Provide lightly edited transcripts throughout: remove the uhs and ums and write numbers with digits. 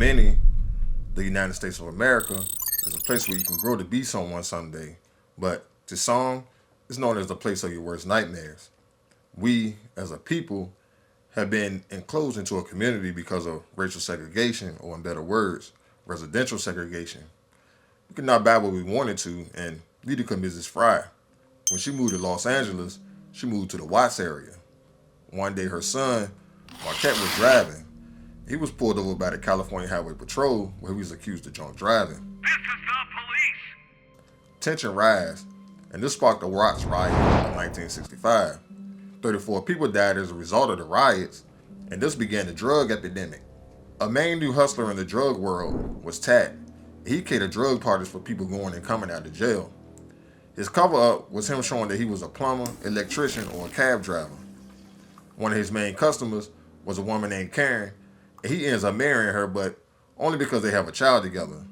many, the United States of America is a place where you can grow to be someone someday. But to some, it's known as the place of your worst nightmares. We, as a people, have been enclosed into a community because of racial segregation, or in better words, residential segregation. We could not buy what we wanted to, and neither could Mrs. Fry. When she moved to Los Angeles, she moved to the Watts area. One day her son, Marquette, was driving. He was pulled over by the California Highway Patrol where he was accused of drunk driving. This is the police! Tension rise, and this sparked the Watts riot of 1965. 34 people died as a result of the riots, and this began the drug epidemic. A main new hustler in the drug world was Tat. He catered drug parties for people going and coming out of jail. His cover-up was him showing that he was a plumber, electrician, or a cab driver. One of his main customers was a woman named Caine, and he ends up marrying her, but only because they have a child together.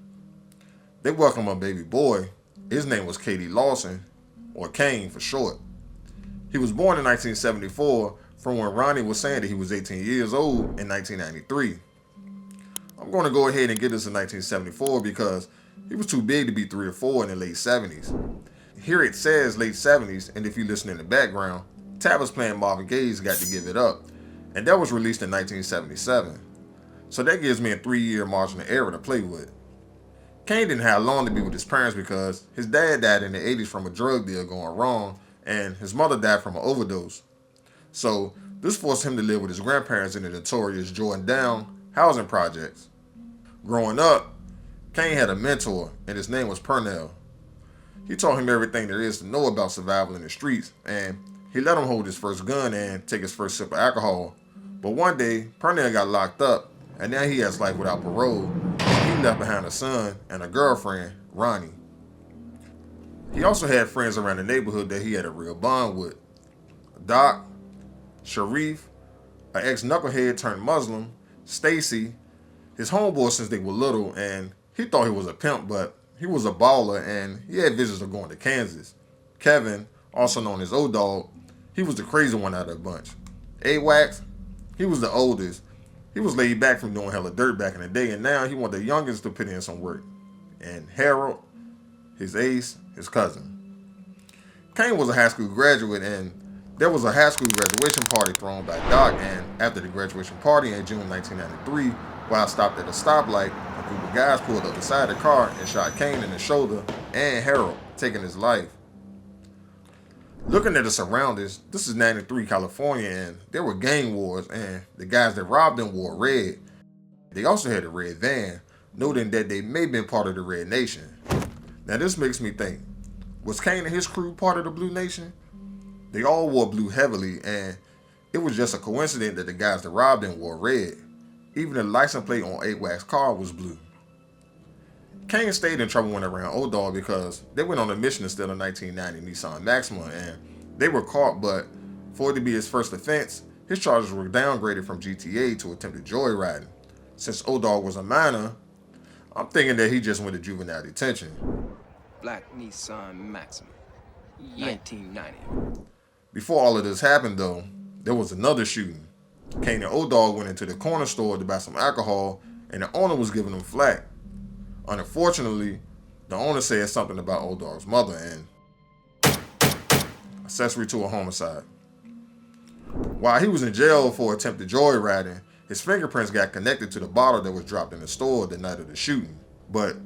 They welcome a baby boy. His name was Katie Lawson, or Caine for short. He was born in 1974 from when Ronnie was saying that he was 18 years old in 1993. I'm going to go ahead and get this in 1974 because he was too big to be 3 or 4 in the late 70s. Here it says late 70s, and if you listen in the background, Tab was playing Marvin Gaye's Got to Give It Up, and that was released in 1977. So that gives me a 3-year margin of error to play with. Caine didn't have long to be with his parents because his dad died in the 80s from a drug deal going wrong, and his mother died from an overdose. So this forced him to live with his grandparents in the notorious Jordan Down housing projects. Growing up, Caine had a mentor, and his name was Purnell. He taught him everything there is to know about survival in the streets, and he let him hold his first gun and take his first sip of alcohol. But one day, Purnell got locked up, and now he has life without parole. He left behind a son and a girlfriend, Ronnie. He also had friends around the neighborhood that he had a real bond with. Doc, Sharif, an ex-knucklehead turned Muslim, Stacy, his homeboy since they were little, and he thought he was a pimp, but he was a baller and he had visions of going to Kansas. Kevin, also known as O-Dog, he was the crazy one out of the bunch. A-Wax, he was the oldest. He was laid back from doing hella dirt back in the day, and now he wanted the youngest to put in some work. And Harold, his ace, his cousin. Caine was a high school graduate, and there was a high school graduation party thrown by Doc, and after the graduation party in June 1993, while stopped at a stoplight, a group of guys pulled up beside the car and shot Caine in the shoulder and Harold, taking his life. Looking at the surroundings, this is 93 California, and there were gang wars, and the guys that robbed them wore red. They also had a red van, noting that they may have been part of the Red Nation. Now this makes me think, was Caine and his crew part of the Blue Nation? They all wore blue heavily, and it was just a coincidence that the guys that robbed them wore red. Even the license plate on A-Wax's car was blue. Caine stayed in trouble when around O-Dog because they went on a mission to steal a 1990 Nissan Maxima, and they were caught, but for it to be his first offense, his charges were downgraded from GTA to attempted joyriding. Since O-Dog was a minor, I'm thinking that he just went to juvenile detention. Black Nissan Maxima, 1990. Before all of this happened though, there was another shooting. Caine and O-Dog went into the corner store to buy some alcohol, and the owner was giving them flack. Unfortunately, the owner said something about O-Dog's mother and accessory to a homicide. While he was in jail for attempted joyriding, his fingerprints got connected to the bottle that was dropped in the store the night of the shooting. But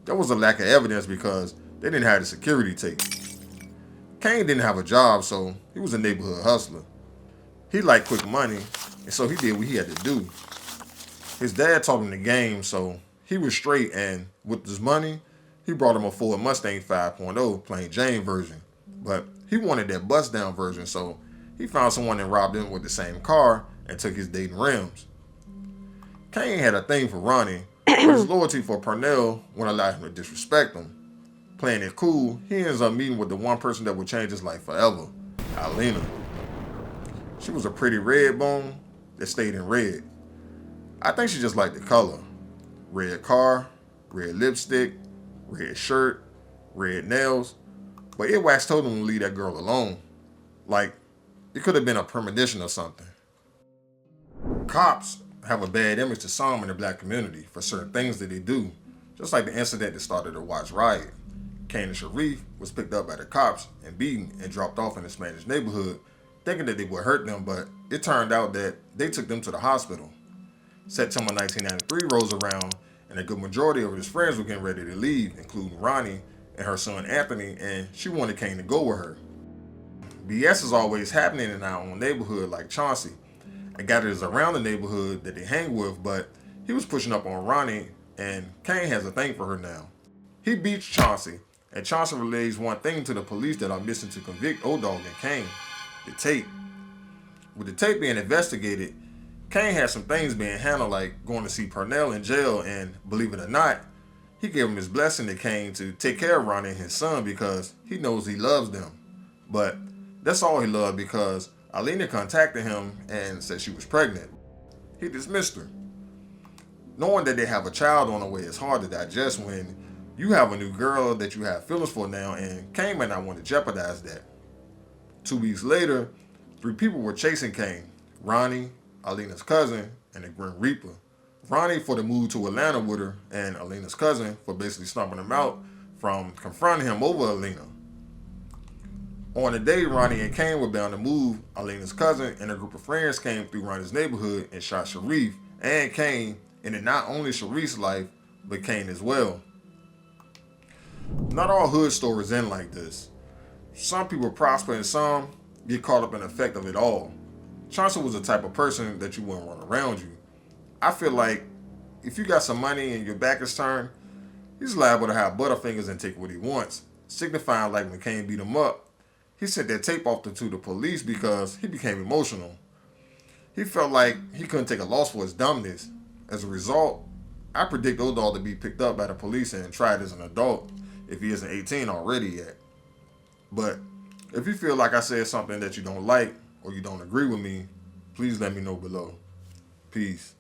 there was a lack of evidence because they didn't have the security tape. Caine didn't have a job, so he was a neighborhood hustler. He liked quick money, and so he did what he had to do. His dad taught him the game, so he was straight, and with his money, he brought him a Ford Mustang 5.0 plain Jane version. But he wanted that bust down version, so he found someone and robbed him with the same car and took his Dayton rims. Caine had a thing for Ronnie, but his loyalty for Purnell wouldn't allow him to disrespect him. Playing it cool, he ends up meeting with the one person that would change his life forever, Alina. She was a pretty red bone that stayed in red. I think she just liked the color. Red car, red lipstick, red shirt, red nails. But A-Wax told him to leave that girl alone. Like, it could have been a premonition or something. Cops have a bad image to some in the black community for certain things that they do, just like the incident that started the Watts riot. Caine and Sharif was picked up by the cops and beaten and dropped off in a Spanish neighborhood, thinking that they would hurt them, but it turned out that they took them to the hospital. September 1993 rolls around, and a good majority of his friends were getting ready to leave, including Ronnie and her son Anthony, and she wanted Caine to go with her. BS is always happening in our own neighborhood, like Chauncey, and gathers around the neighborhood that they hang with, but he was pushing up on Ronnie, and Caine has a thing for her now. He beats Chauncey, and Chauncey relays one thing to the police that are missing to convict O-Dog and Caine: the tape. With the tape being investigated, Caine had some things being handled, like going to see Purnell in jail, and believe it or not, he gave him his blessing to Caine to take care of Ronnie and his son because he knows he loves them. But that's all he loved because Alina contacted him and said she was pregnant. He dismissed her. Knowing that they have a child on the way is hard to digest when you have a new girl that you have feelings for now, and Caine may not want to jeopardize that. 2 weeks later, 3 people were chasing Caine: Ronnie, Alina's cousin, and the Grim Reaper. Ronnie for the move to Atlanta with her, and Alina's cousin for basically stomping him out from confronting him over Alina. On the day Ronnie and Caine were bound to move, Alina's cousin and a group of friends came through Ronnie's neighborhood and shot Sharif and Caine, ending not only Sharif's life, but Caine as well. Not all hood stories end like this. Some people prosper and some get caught up in the effect of it all. Chauncey was the type of person that you wouldn't run around you. I feel like if you got some money and your back is turned, he's liable to have butterfingers and take what he wants, signifying like when Caine beat him up. He sent that tape off to the police because he became emotional. He felt like he couldn't take a loss for his dumbness. As a result, I predict O-Dog to be picked up by the police and tried as an adult if he isn't 18 already yet. But if you feel like I said something that you don't like or you don't agree with me, please let me know below. Peace.